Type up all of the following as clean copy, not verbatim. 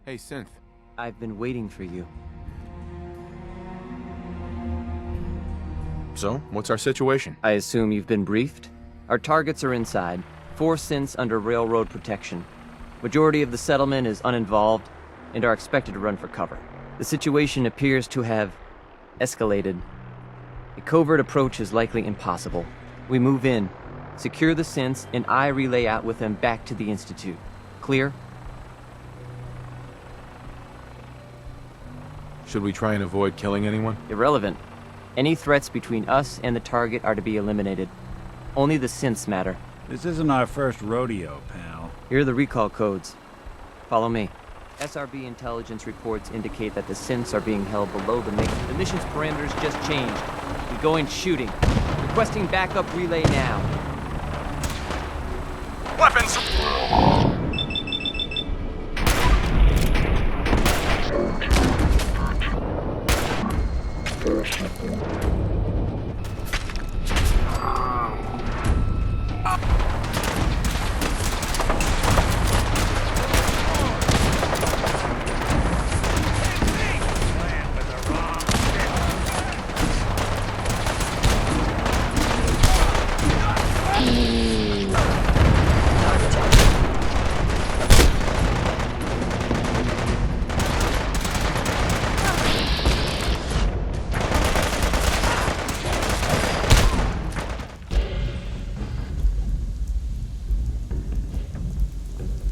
Hey, Synth. I've been waiting for you. So, what's our situation? I assume you've been briefed? Our targets are inside. 4 synths under railroad protection. Majority of the settlement is uninvolved and are expected to run for cover. The situation appears to have escalated. A covert approach is likely impossible. We move in, secure the synths, and I relay out with them back to the Institute. Clear? Should we try and avoid killing anyone? Irrelevant. Any threats between us and the target are to be eliminated. Only the synths matter. This isn't our first rodeo, pal. Here are the recall codes. Follow me. SRB intelligence reports indicate that the synths are being held below the mission. The mission's parameters just changed. We go in shooting. Requesting backup relay now. Weapons!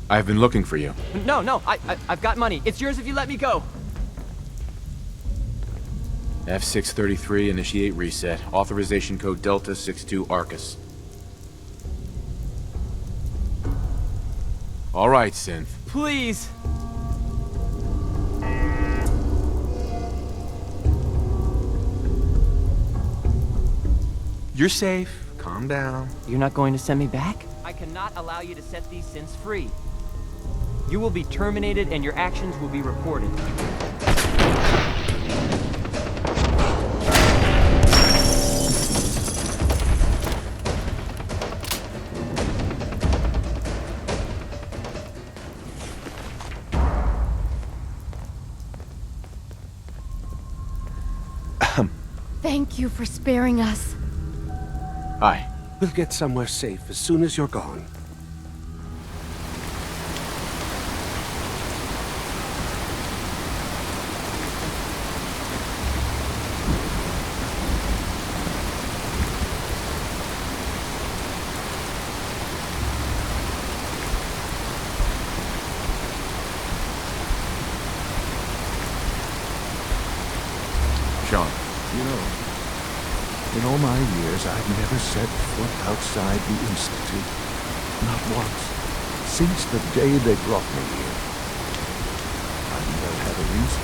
I've been looking for you. No, I've got money. It's yours if you let me go. F633, initiate reset. Authorization code Delta 62 Arcus. All right, Synth. Please. You're safe. Calm down. You're not going to send me back? I cannot allow you to set these synths free. You will be terminated and your actions will be reported. Thank you for sparing us. Hi. We'll get somewhere safe as soon as you're gone. Shaun. You know, in all my years, I've never set foot outside the Institute. Not once. Since the day they brought me here. I never had a reason.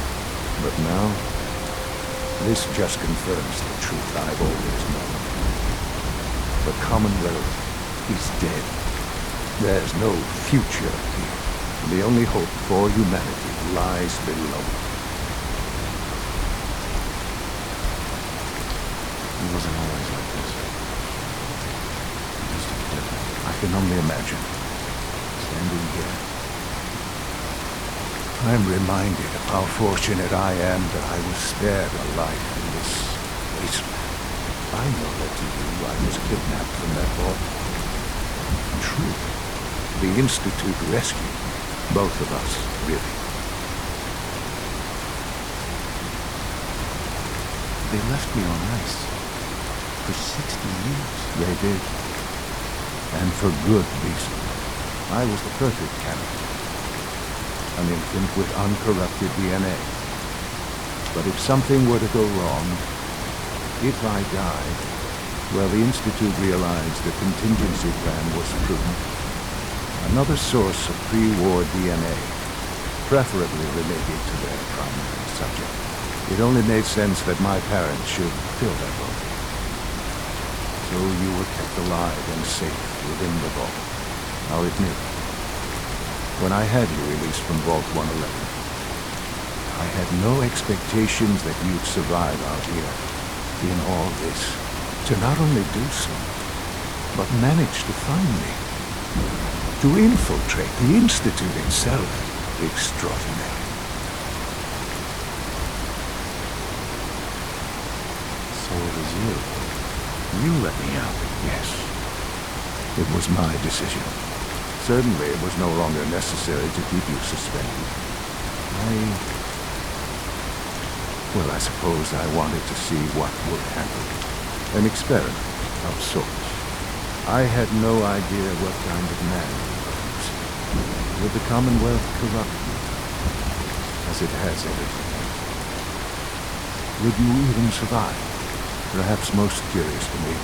But now, this just confirms the truth I've always known. The Commonwealth is dead. There's no future here. The only hope for humanity lies below. It wasn't always like this. It used to be different. I can only imagine. Standing here, I'm reminded of how fortunate I am that I was spared a life in this wasteland. I know that to you I was kidnapped from that vault. True, the Institute rescued me. Both of us, really. They left me on ice. For 60 years. They did. And for good reason. I was the perfect candidate. An infant with uncorrupted DNA. But if something were to go wrong, if I died, well, the Institute realized the contingency plan was prudent. Another source of pre-war DNA, preferably related to their primary subject. It only made sense that my parents should fill that role. So you were kept alive and safe within the vault. I'll admit, when I had you released from Vault 111, I had no expectations that you'd survive out here in all this. To not only do so, but manage to find me. To infiltrate the Institute itself. extraordinary. So it was you. You let me out. Yes. It was my decision. Certainly it was no longer necessary to keep you suspended. Well, I suppose I wanted to see what would happen. An experiment of sorts. I had no idea what kind of man you was. Would the Commonwealth corrupt you, as it has everything else? Would you even survive? Perhaps most curious to me,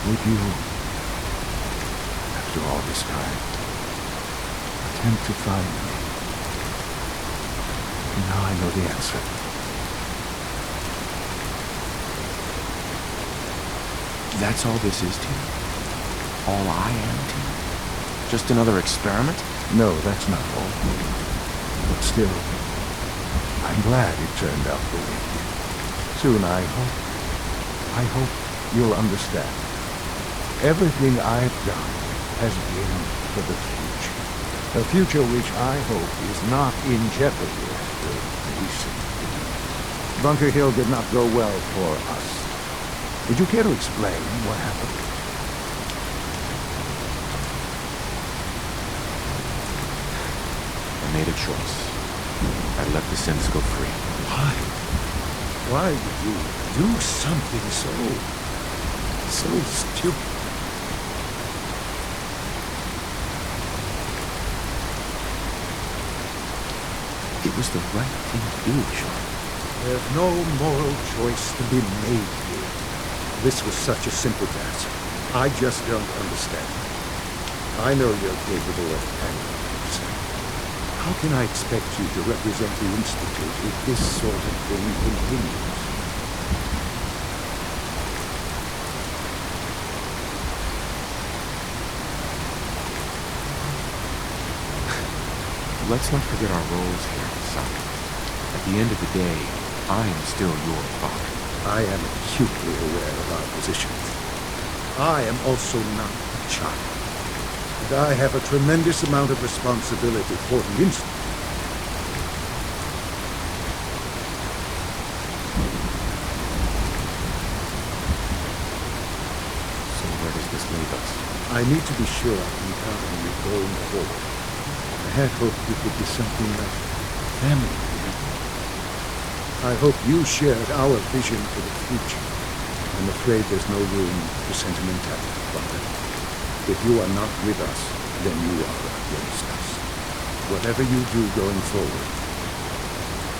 would you, after all this time, attempt to find me? Now I know the answer. That's all this is to you? All I am to you? Just another experiment? No, that's not all. But still, I'm glad it turned out the way it did. Soon, I hope you'll understand. Everything I've done has been for the future. A future which I hope is not in jeopardy after recent. Bunker Hill did not go well for us. Would you care to explain what happened? I made a choice. I let the synths go free. Why? Why would you do something so stupid? It was the right thing to do, Shaun. There's no moral choice to be made here. This was such a simple task. I just don't understand. I know you're capable of handling things. How can I expect you to represent the Institute if this sort of thing continues? Let's not forget our roles here, son. At the end of the day, I am still your father. I am acutely aware of our positions. I am also not a child. And I have a tremendous amount of responsibility for the Institute. So where does this leave us? I need to be sure I can count on you going forward. I had hoped you could be something like family again. I hope you shared our vision for the future. I'm afraid there's no room for sentimentality, Father. If you are not with us, then you are against us. Whatever you do going forward,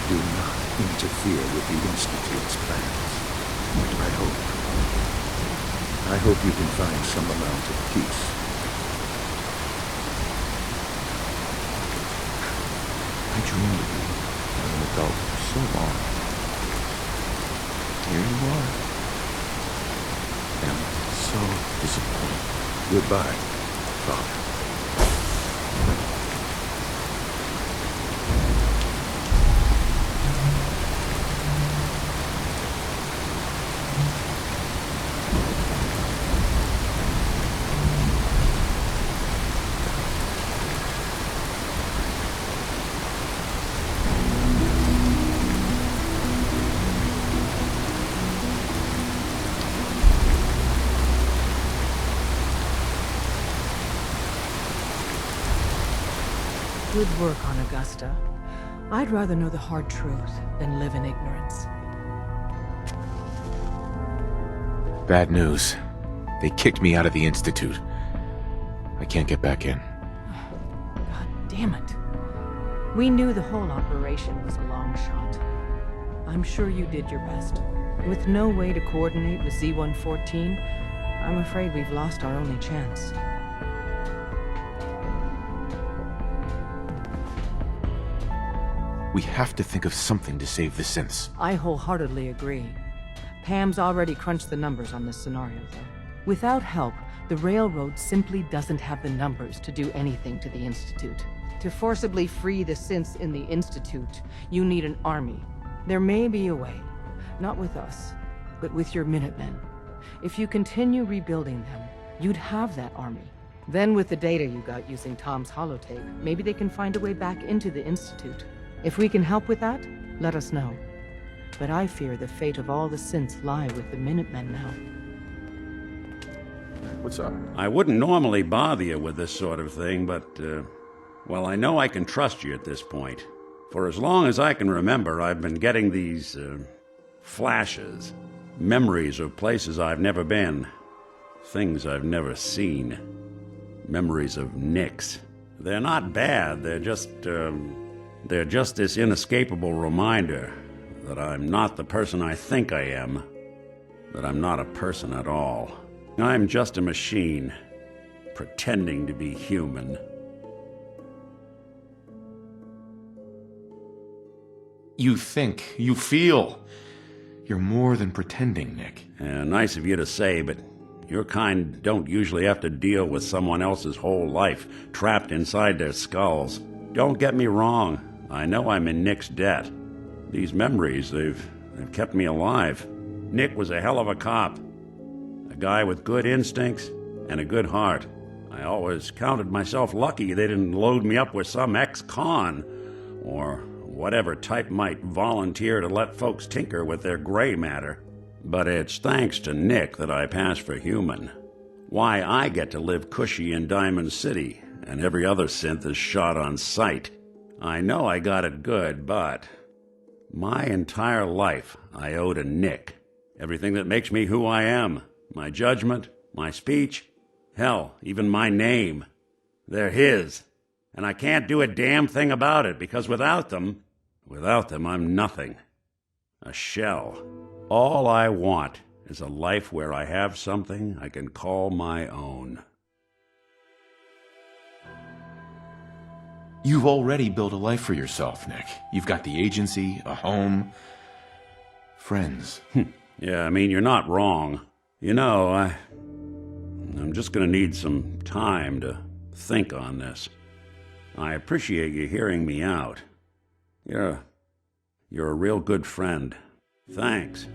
do not interfere with the Institute's plans. I hope you can find some amount of peace. I dreamed of you as an adult for so long. Here you are. And I'm so disappointed. Goodbye, Father. Good work on Augusta. I'd rather know the hard truth than live in ignorance. Bad news. They kicked me out of the Institute. I can't get back in. God damn it. We knew the whole operation was a long shot. I'm sure you did your best. With no way to coordinate with Z-114, I'm afraid we've lost our only chance. We have to think of something to save the synths. I wholeheartedly agree. Pam's already crunched the numbers on this scenario, though. Without help, the Railroad simply doesn't have the numbers to do anything to the Institute. To forcibly free the synths in the Institute, you need an army. There may be a way. Not with us, but with your Minutemen. If you continue rebuilding them, you'd have that army. Then with the data you got using Tom's holotape, maybe they can find a way back into the Institute. If we can help with that, let us know. But I fear the fate of all the synths lie with the Minutemen now. What's up? I wouldn't normally bother you with this sort of thing, but, well, I know I can trust you at this point. For as long as I can remember, I've been getting these, flashes. Memories of places I've never been. Things I've never seen. Memories of Nicks. They're not bad, they're just this inescapable reminder that I'm not the person I think I am. That I'm not a person at all. I'm just a machine, pretending to be human. You think, you feel. You're more than pretending, Nick. Nice of you to say, but your kind don't usually have to deal with someone else's whole life trapped inside their skulls. Don't get me wrong, I know I'm in Nick's debt. These memories, they've kept me alive. Nick was a hell of a cop. A guy with good instincts and a good heart. I always counted myself lucky they didn't load me up with some ex-con, or whatever type might volunteer to let folks tinker with their gray matter. But it's thanks to Nick that I pass for human. Why I get to live cushy in Diamond City, and every other synth is shot on sight. I know I got it good, but my entire life I owe to Nick. Everything that makes me who I am. My judgment, my speech, hell, even my name. They're his. And I can't do a damn thing about it, because without them, I'm nothing. A shell. All I want is a life where I have something I can call my own. You've already built a life for yourself, Nick. You've got the agency, a home, friends. Yeah, I mean, you're not wrong. You know, I'm just gonna need some time to think on this. I appreciate you hearing me out. You're a real good friend. Thanks.